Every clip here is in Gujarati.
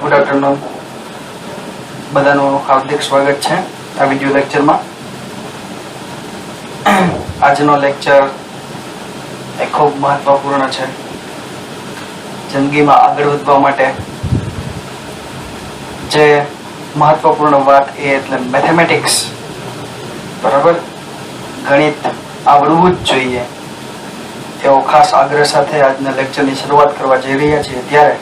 ગુડ આફ્ટરનૂન, બધાનું હાર્દિક સ્વાગત છે આ વિડિયો લેક્ચરમાં. આજનો લેક્ચર એ ખૂબ મહત્વપૂર્ણ છે. જિંદગીમાં આગળ વધવા માટે જે મહત્વપૂર્ણ વાત એ એટલે મેથેમેટિક્સ, બરાબર, ગણિત આવડવું જ જોઈએ એવો ખાસ આગ્રહ સાથે આજના લેક્ચરની શરૂઆત કરવા જઈ રહ્યા છીએ. ત્યારે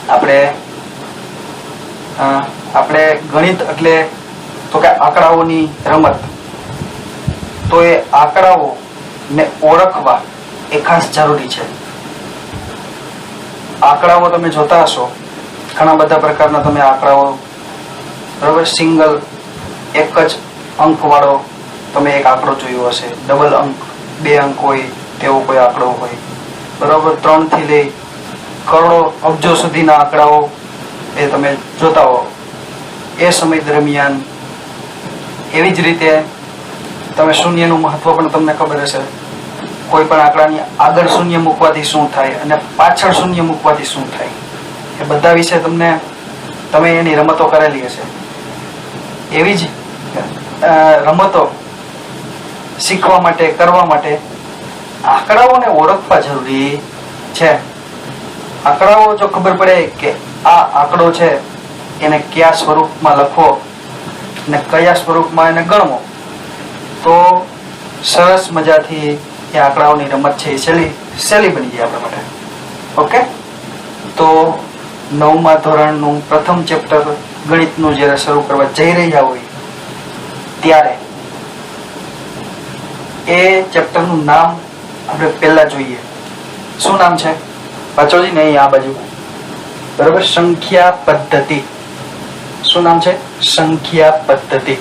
આપણે ગણિત એટલે તો કે આંકડાઓની રમત, તો એ આંકડાઓ ને ઓળખવા એ ખાસ જરૂરી છે. આંકડાઓ તમે જોતા હશો, ઘણા બધા પ્રકારના તમે આંકડાઓ, બરાબર, સિંગલ એક જ અંક વાળો તમે એક આંકડો જોયો હશે, ડબલ અંક 2 અંક હોય તેવો કોઈ આંકડો હોય, બરાબર, 3 થી લઈ કરોડો અબજો સુધીના આંકડાઓ એ તમે જોતા હો. એ સમય દરમિયાન એવી જ રીતે તમે શૂન્યનું મહત્વ પણ તમને ખબર હશે. કોઈ પણ આંકડાની આગળ શૂન્ય મૂકવાથી શું થાય અને પાછળ શૂન્ય મૂકવાથી શું થાય, એ બધા વિશે તમે એની રમતો કરેલી હશે. એવી જ રમતો શીખવા માટે, કરવા માટે આંકડાઓને ઓળખવા જરૂરી છે. આંકડાઓ જો ખબર પડે કે આ આંકડો છે એને કયા સ્વરૂપમાં લખવો અને કયા સ્વરૂપમાં એને ગણવો, તો સરસ મજાથી એ આંકડાઓની રમત છે એ સહેલી બની જાય આપણા માટે. ઓકે, તો 9મા ધોરણનું પ્રથમ ચેપ્ટર ગણિતનું જ્યારે શરૂ કરવા જઈ રહ્યા હોય ત્યારે એ ચેપ્ટરનું નામ આપણે પહેલા જોઈએ. શું નામ છે? વાંચોજી ને અહીં આ બાજુ, બરાબર, સંખ્યા પદ્ધતિ. શું નામ છે? સંખ્યા પદ્ધતિ,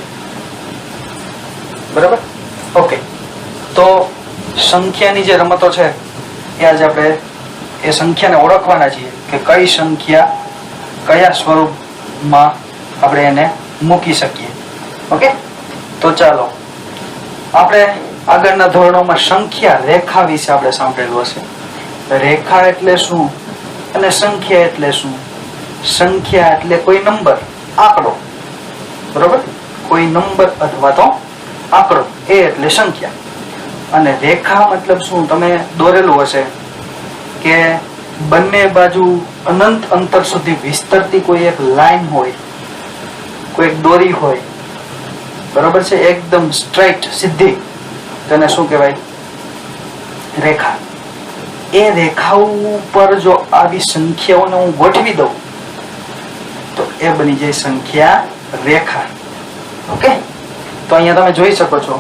બરાબર. ઓકે, તો સંખ્યાની જે રમતો છે એ આજે આપણે એ સંખ્યાને ઓળખવાના છીએ કે કઈ સંખ્યા કયા સ્વરૂપમાં આપણે એને મૂકી શકીએ. ઓકે, તો ચાલો આપણે આગળના ધોરણોમાં સંખ્યા રેખા વિશે આપણે સાંભળેલું હશે. રેખા એટલે શું અને સંખ્યા એટલે શું? સંખ્યા એટલે કોઈ નંબર, આંકડો, બરોબર, કોઈ નંબર અથવા તો આંકડો, એ એટલે સંખ્યા. અને રેખા મતલબ શું? તમે દોરેલું હશે કે બંને બાજુ અનંત અંતર સુધી વિસ્તરતી કોઈ એક લાઈન હોય, કોઈ એક દોરી હોય, બરોબર છે, એકદમ સ્ટ્રેટ, સીધી, તેને શું કહેવાય? રેખા. એ રેખાઓ ઉપર જો આવી સંખ્યાઓને હું ગોઠવી દઉં તો એ બની જાય સંખ્યા રેખા. ઓકે, તો અહીંયા તમે જોઈ શકો છો,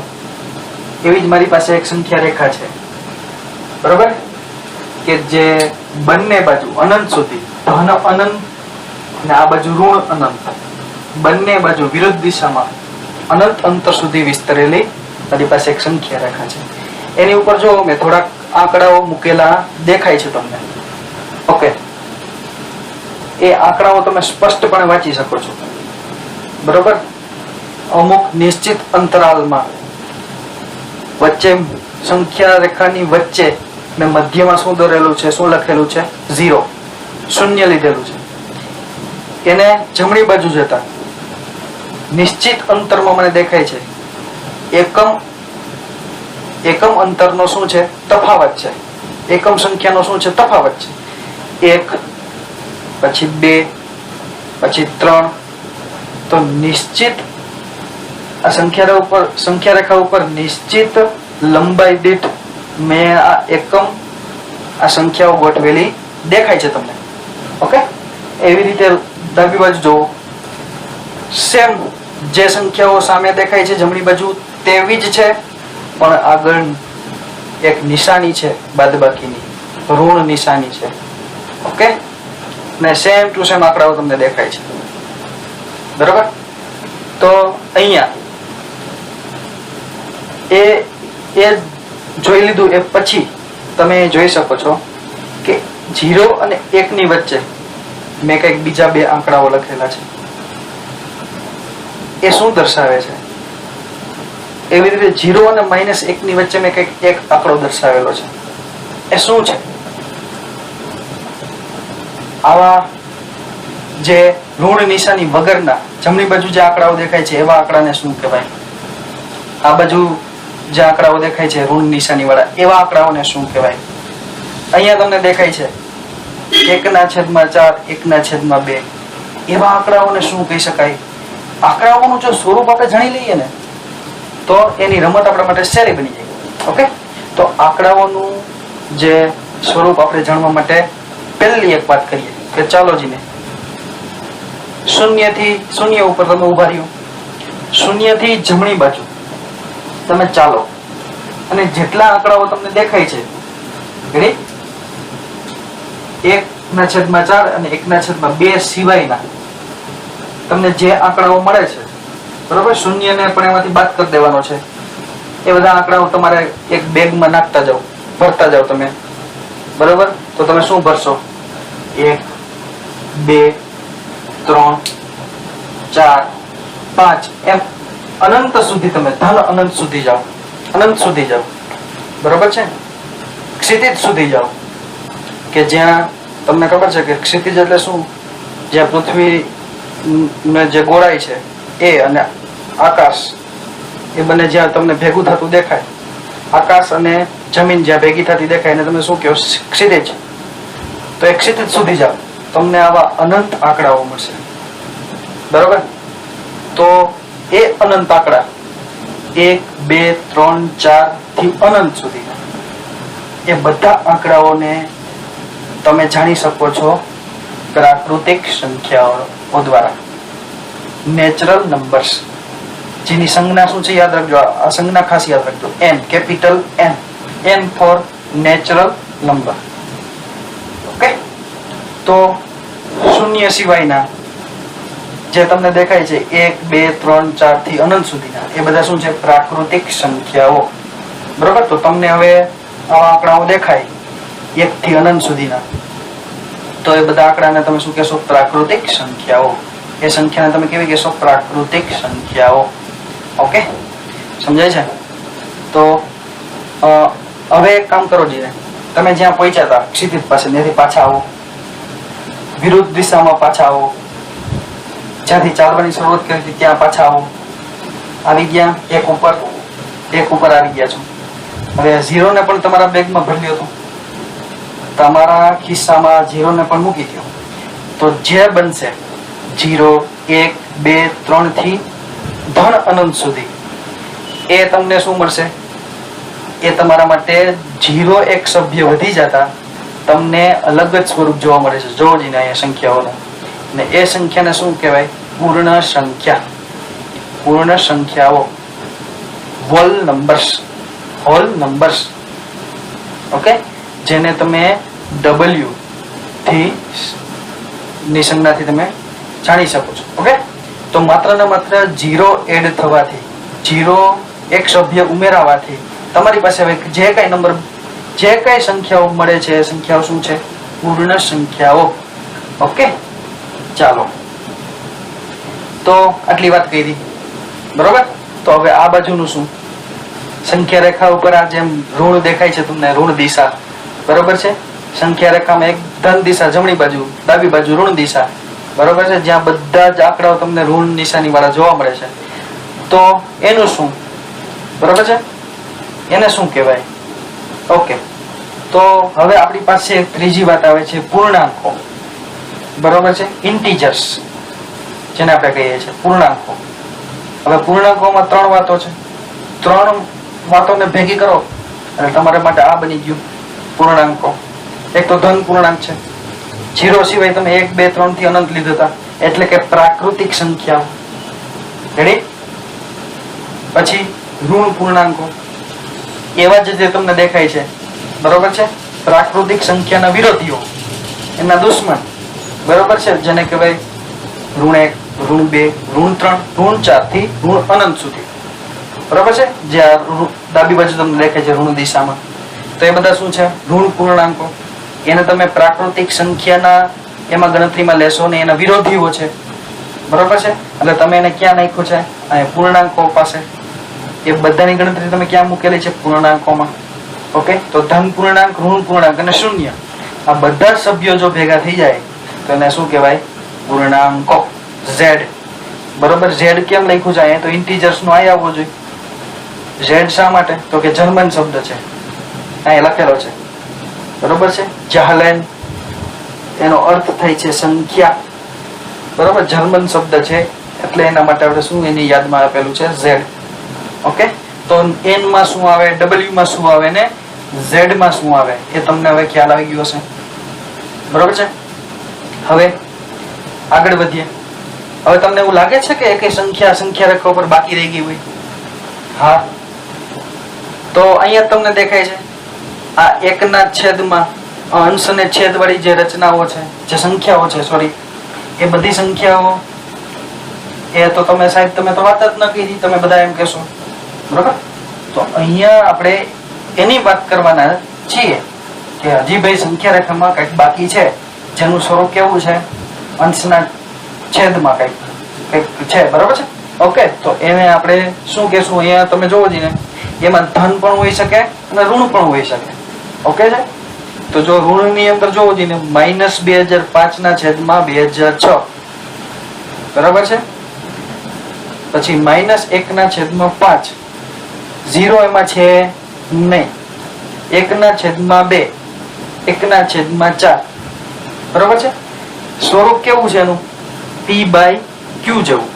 એવી જ મારી પાસે એક સંખ્યા રેખા છે, બરોબર, કે જે બંને બાજુ અનંત સુધી, ધન અનંત અને આ બાજુ ઋણ અનંત, બંને બાજુ વિરુદ્ધ દિશામાં અનંત અંતર સુધી વિસ્તરેલી મારી પાસે એક સંખ્યા રેખા છે. એની ઉપર જો મેં થોડાક આંકડાઓ મૂકેલા દેખાય છે તમને. ઓકે, એ આંકડાઓ તમે સ્પષ્ટપણે વાંચી શકો છો, બરોબર. અમુક નિશ્ચિત અંતરાલમાં વચ્ચે સંખ્યા રેખાની વચ્ચે મેં મધ્યમાં શું દોરેલું છે, શું લખેલું છે? 0, શૂન્ય લીધેલું છે. એને જમણી બાજુ જતા નિશ્ચિત અંતરમાં મને દેખાય છે એકમ અંતરનો શું છે? તફાવત છે. એકમ સંખ્યાનો શું છે? તફાવત છે. 1, પછી 2, પછી 3. તો નિશ્ચિત આ સંખ્યા રેખા ઉપર નિશ્ચિત લંબાઈ દીઠ મેં આ એકમ, આ સંખ્યાઓ ગોઠવેલી દેખાય છે તમને. ઓકે, એવી રીતે ડાબી બાજુ જુઓ, સેમ જે સંખ્યાઓ સામે દેખાય છે જમણી બાજુ તેવી જ છે, પણ આગળ એક નિશાની છે બાદબાકીની, ઋણ નિશાની છે. ઓકે, ને સેમ ટુ સેમ આંકડાઓ તમને દેખાય છે, બરાબર. તો અહીંયા એ જોઈ લીધું. એ પછી તમે જોઈ શકો છો કે 0 અને 1 ની વચ્ચે મેં કંઈક બીજા 2 આંકડાઓ લખેલા છે. એ શું દર્શાવે છે? એવી રીતે 0 અને -1 ની વચ્ચે મેં કંઈક એક આંકડો દર્શાવેલો છે. એ શું છે? આવા જે ઋણ નિશાની વગરના જમણી બાજુ જે આંકડાઓ દેખાય છે એવા આંકડાને શું કહેવાય? આ બાજુ જે આંકડાઓ દેખાય છે ઋણ નિશાની વાળા એવા આંકડાઓને શું કહેવાય? અહીંયા તમને દેખાય છે 1/4, 1/2 એવા આંકડાઓને શું કહી શકાય? આંકડાઓનું જો સ્વરૂપ આપણે જાણી લઈએ ને તો એની રમત આપણા માટે સહેલી બની જાય. ઓકે, તો આંકડાઓનું જે સ્વરૂપ આપણે જાણવા માટે પહેલી એક વાત કરીએ કે ચાલો જીને શૂન્ય ઉપર તમે ઉભા રહ્યો, શૂન્યથી જમણી બાજુ તમે ચાલો અને જેટલા આંકડાઓ તમને દેખાય છે 1/4 અને 1/2 સિવાયના તમને જે આંકડાઓ મળે છે, બરોબર, શૂન્યને પણ એમાંથી બાદ કરી દેવાનો છે. એ બધા આંકડાઓ તમારે એક બેગમાં નાખતા જાઓ, ભરતા જાઓ તમે, બરોબર. તો તમે શું ભરશો? 1, 2, 3, 4, 5 એમ અનંત સુધી તમે ધન અનંત સુધી જાઓ, અનંત સુધી જાઓ, બરોબર છે. ક્ષિતિજ સુધી જાઓ કે જ્યાં તમને ખબર છે કે ક્ષિતિજ એટલે શું? જ્યાં પૃથ્વી જે ગોળાઈ છે એ અને આકાશ એ બંને જ્યાં તમને ભેગું થતું દેખાય, આકાશ અને જમીન જ્યાં ભેગી થતી દેખાય એને તમે શું કહો? ક્ષિતિજ. તો એ ક્ષિતિજ સુધી જાઓ, તમને આવા અનંત આંકડાઓ મળશે, બરોબર. તો એ અનંત આંકડા 1, 2, 3, 4 થી અનંત સુધી એ બધા આંકડાઓને તમે જાણી શકો છો પ્રાકૃતિક સંખ્યાઓ દ્વારા, નેચરલ નંબર્સ, જેની સંજ્ઞા શું છે યાદ રાખજો. આ સંજ્ઞા ખાસ યાદ રાખજો. n, capital N, N for natural number. Okay, તો શૂન્ય સિવાયના જે તમને દેખાય છે 1, 2, 3, 4 થી અનંત સુધીના એ બધા શું છે? પ્રાકૃતિક સંખ્યાઓ, બરોબર. તો તમને હવે આવા આંકડાઓ દેખાય 1 થી અનંત સુધીના, તો એ બધા આંકડાને તમે શું કહેશો? પ્રાકૃતિક સંખ્યાઓ. એ સંખ્યાને તમે કેવી કહેશો? પ્રાકૃતિક સંખ્યાઓ. ઓકે, સમજાય છે? તો હવે એક કામ કરો જીને, તમે જ્યાં પહોંચ્યા હતા ક્ષિતિજ પાસે ત્યાંથી પાછા આવો, વિરુદ્ધ દિશામાં પાછા આવો, જ્યાંથી ચાલવાની શરૂઆત કરી હતી ત્યાં પાછા આવો. આવી ગયા એક ઉપર આવી ગયા છો. હવે 0 ને પણ તમારા બેગમાં ભરી લ્યો, તમારા ખિસ્સામાં 0 ને પણ મૂકી દો. તો જે બનશે 0, 1, 2, 3 થી ધન અનંત સુધી એ તમને શું મળશે? એ તમારા માટે 0 એક સભ્ય વધી જતા તમને અલગ જ સ્વરૂપ જોવા મળે છે. જોવો જ અહીંયા સંખ્યાઓને, ને એ સંખ્યાને શું કહેવાય? પૂર્ણ સંખ્યા. પૂર્ણ સંખ્યાઓ, હોલ નંબર્સ. ઓકે, જેને તમે W થી ની સંજ્ઞાથી તમે જાણી શકો છો. ઓકે, તો માત્ર ને માત્ર 0 એડ થવાથી, 0 એક સભ્ય ઉમેરાવાથી તમારી પાસે હવે જે કઈ નંબર, જે કઈ સંખ્યાઓ મળે છે એ સંખ્યાઓ શું છે? પૂર્ણ સંખ્યાઓ. ઓકે, ચાલો, તો આટલી વાત કરી, બરોબર. તો હવે આ બાજુનું શું? સંખ્યા રેખા ઉપર આ જેમ ઋણ દેખાય છે તમને, ઋણ દિશા, બરોબર છે. સંખ્યા રેખામાં એક ધન દિશા જમણી બાજુ, ડાબી બાજુ ઋણ દિશા, બરોબર છે. જ્યાં બધા જ આંકડાઓ તમને ઋણ નિશાની વાળા જોવા મળે છે. તો એનું શું? બરોબર છે, એને શું કહેવાય? ઓકે, તો હવે આપણી પાસે ત્રીજી વાત આવે છે પૂર્ણાંકો, બરોબર છે. ઇન્ટીજર્સ જેને આપણે કહીએ છીએ પૂર્ણાંકો. હવે પૂર્ણાંકોમાં 3 વાતો છે. 3 વાતોને ભેગી કરો અને તમારા માટે આ બની ગયું પૂર્ણાંકો. એક તો ધન પૂર્ણાંક છે, 0 સિવાય તમે 1, 2, 3 થી અનંત લીધા હતા, એટલે કે પ્રાકૃતિક સંખ્યાઓ. રેડી? પછી ઋણ પૂર્ણાંકો, એવા જ જે તમને દેખાય છે, બરોબર છે. પ્રાકૃતિક સંખ્યાના વિરોધીઓ, એના દુશ્મન, બરોબર છે, જેને કહેવાય ઋણ 1, ઋણ 2, ઋણ 3, ઋણ 4 થી ઋણ અનંત સુધી, બરોબર છે. જે ડાબી બાજુ તમને દેખાય છે ઋણ દિશામાં, તો એ બધા શું છે? ઋણ પૂર્ણાંકો. એને તમે પ્રાકૃતિક સંખ્યાના એમાં ગણતરીમાં લેશો ને એના વિરોધીઓ છે, બરોબર છે. એટલે તમે એને ક્યાં નાખ્યું છે? અહીંયા પૂર્ણાંકો પાસે. એ બધાની ગણતરી તમે ક્યાં મૂકેલી છે? પૂર્ણાંકોમાં. ઓકે, તો ધન પૂર્ણાંક, ઋણ પૂર્ણાંક અને શૂન્ય, આ બધા સભ્યો જો ભેગા થઈ જાય તો એને શું કહેવાય? પૂર્ણાંકો z. બરોબર, z કેમ લખ્યું છે અહીંયા? તો ઇન્ટીજર્સ નો આય આવવો જોઈએ. z શા માટે? તો કે જર્મન શબ્દ છે, અહીંયા લખેલો છે. બરોબર છે, જાહલેન એનો અર્થ થાય છે સંખ્યા. બરોબર, જર્મન શબ્દ છે એટલે એના માટે આપણે શું એની યાદમાં આપેલું છે z. ઓકે, તો n માં શું આવે, w માં શું આવે ને z માં શું આવે એ તમને હવે ખ્યાલ આવી ગયો હશે. બરોબર છે, હવે આગળ વધીએ. હવે તમને એવું લાગે છે કે એક સંખ્યા રેખા ઉપર બાકી રહી ગઈ હોય? હા, તો અહીંયા તમને દેખાય છે આ એકના છેદમાં અંશ અને છેદ વાળી જે રચનાઓ છે, જે સંખ્યાઓ છે, સોરી, એ બધી સંખ્યાઓ એ તો તમે સાહેબ તમે તો વાત જ ન કરી, તમે બધા એમ કહેશો. બરોબર, તો અહીંયા આપણે એની વાત કરવાના છીએ કે હજી ભાઈ સંખ્યા રેખામાં કંઈક બાકી છે, જેનું સ્વરૂપ કેવું છે, અંશના છેદમાં કંઈક છે. બરોબર છે, ઓકે, તો એને આપણે શું કહેશું? અહીંયા તમે જોવો જ ને, એમાં ધન પણ હોઈ શકે અને ઋણ પણ હોઈ શકે. ઓકે છે, તો જો ઋણ ની અંદર જોવો જ ને -2005 ના છેદમાં 2006. બરાબર છે, પછી -1 ના છેદમાં 5, 0 એમાં છે નહીં, 1 ના છેદમાં 2, 1 ના છેદમાં 4. બરોબર છે, સ્વરૂપ કેવું છે એનું? p/q જેવું.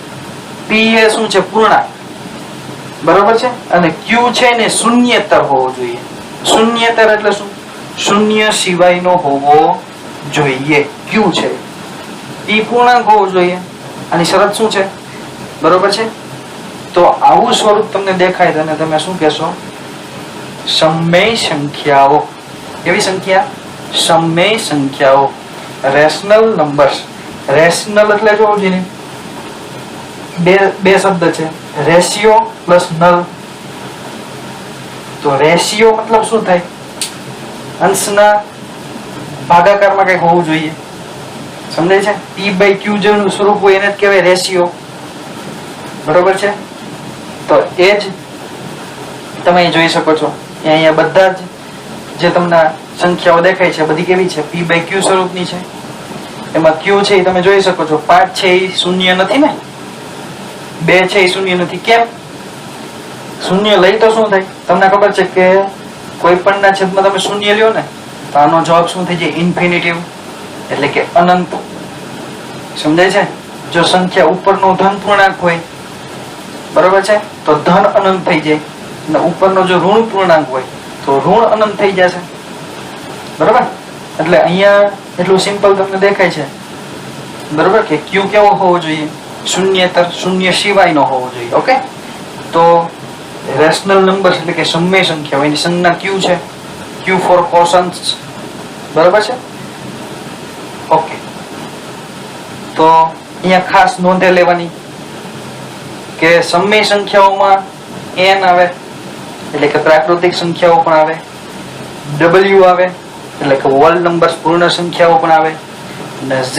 p એ શું છે? પૂર્ણાંક. બરોબર છે, અને q છે ને શૂન્યેતર હોવો જોઈએ. શૂન્યેતર એટલે શું? શૂન્ય સિવાયનો હોવો જોઈએ. q છે એ પૂર્ણાંક હોવો જોઈએ. આની શરત શું છે? બરોબર છે, તો આવું સ્વરૂપ તમને દેખાય તો તમે શું કહેશો? સમમેય સંખ્યાઓ. કેવી સંખ્યા? સમમેય સંખ્યાઓ, રેશનલ નંબર્સ. રેશનલ એટલે જોવું જોઈએ બે શબ્દ છે, રેશિયો પ્લસ નલ. તો રેશિયો મતલબ શું થાય? અંશના ભાગાકારમાં કઈ હોવું જોઈએ. સમજાય છે? p/q જેનું સ્વરૂપ હોય એને જ કહેવાય રેશિયો. બરોબર છે, તો એ જ તમે જોઈ શકો છો. અહીંયા બધા જ જે તમને સંખ્યાઓ દેખાય છે બધી કેવી છે? p/q સ્વરૂપની છે. એમાં q છે એ તમે જોઈ શકો છો. 5 છે એ શૂન્ય નથી ને, 2 છે એ શૂન્ય નથી. કેમ? શૂન્ય લઈ તો શું થાય? તમને ખબર છે કે કોઈ પણ ના છેદમાં તમે શૂન્ય લ્યો ને તો આનો જવાબ શું થઈ જાય? ઇન્ફિનિટિવ, એટલે કે અનંત. સમજાય છે? જો સંખ્યા ઉપરનો ધન પૂર્ણાંક હોય, બરોબર છે, તો ધન અનંત થઈ જાય, અને ઉપરનો જો ઋણ પૂર્ણાંક હોય તો ઋણ અનંત થઈ જશે. બરોબર, એટલે અહીંયા એટલું સિમ્પલ તમને દેખાય છે. બરોબર, કે q કેવો હોવો જોઈએ? શૂન્યેતર, શૂન્ય સિવાયનો હોવો જોઈએ. ઓકે, તો રેશનલ નંબર એટલે કે સમમેય સંખ્યા, એની સંજ્ઞા q છે. q for questions. બરોબર છે, ઓકે. તો અહીંયા ખાસ નોંધે લેવાની કે સમમેય સંખ્યાઓમાં n આવે એટલે કે પ્રાકૃતિક સંખ્યાઓ પણ આવે, w આવે એટલે કે હોલ નંબર્સ પૂર્ણ સંખ્યાઓ પણ આવે, અને z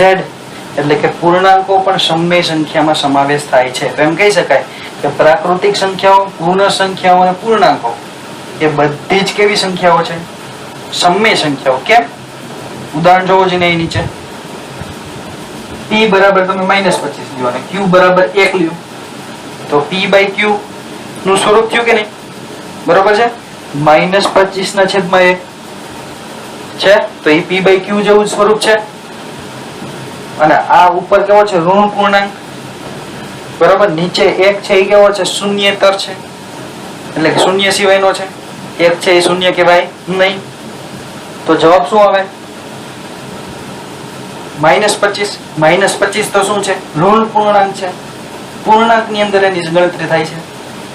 એટલે કે પૂર્ણાંકો પણ સમમેય સંખ્યામાં સમાવેશ થાય છે. તો એમ કહી શકાય કે પ્રાકૃતિક સંખ્યાઓ, પૂર્ણ સંખ્યાઓ અને પૂર્ણાંકો એ બધી જ કેવી સંખ્યાઓ છે? સમમેય સંખ્યાઓ. કેમ? ઉદાહરણ જોવો જ ને, નીચે p બરાબર તમે -25 લ્યો અને q બરાબર 1 લ્યો, તો p/q નું સ્વરૂપ થયું કે નહીં? બરોબર છે, -25 ના છેદમાં 1 છે, તો એ p/q જેવું સ્વરૂપ છે. અને આ ઉપર કેવો છે? ઋણ પૂર્ણાંક. બરોબર, નીચે 1 છે એ કેવો છે? શૂન્યેતર છે, એટલે કે શૂન્ય સિવાયનો છે. 1 છે એ શૂન્ય કહેવાય નહીં, તો જવાબ શું આવે? -25. -25 તો શું છે? ઋણ પૂર્ણાંક છે. પૂર્ણાંક ની અંદર એની ગણતરી થાય છે,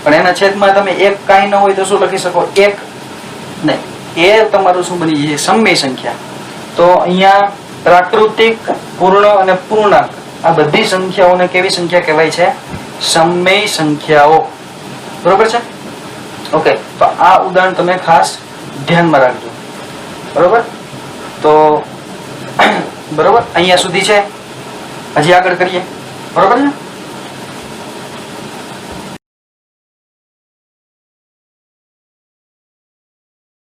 પણ એના છેદમાં તમે 1 કાંઈ ન હોય તો શું લખી શકો? 1 નહીં, એ તમારું શું બની જાય? સમમેય સંખ્યા. તો અહીંયા પ્રાકૃતિક, પૂર્ણ અને પૂર્ણાંક આ બધી સંખ્યાઓને કેવી સંખ્યા કહેવાય છે? સમમેય સંખ્યાઓ. બરોબર છે, ઓકે. તો આ ઉદાહરણ તમે ખાસ ધ્યાનમાં રાખજો. બરોબર, તો બરોબર અહીંયા સુધી છે, હજી આગળ કરીએ. બરોબર છે.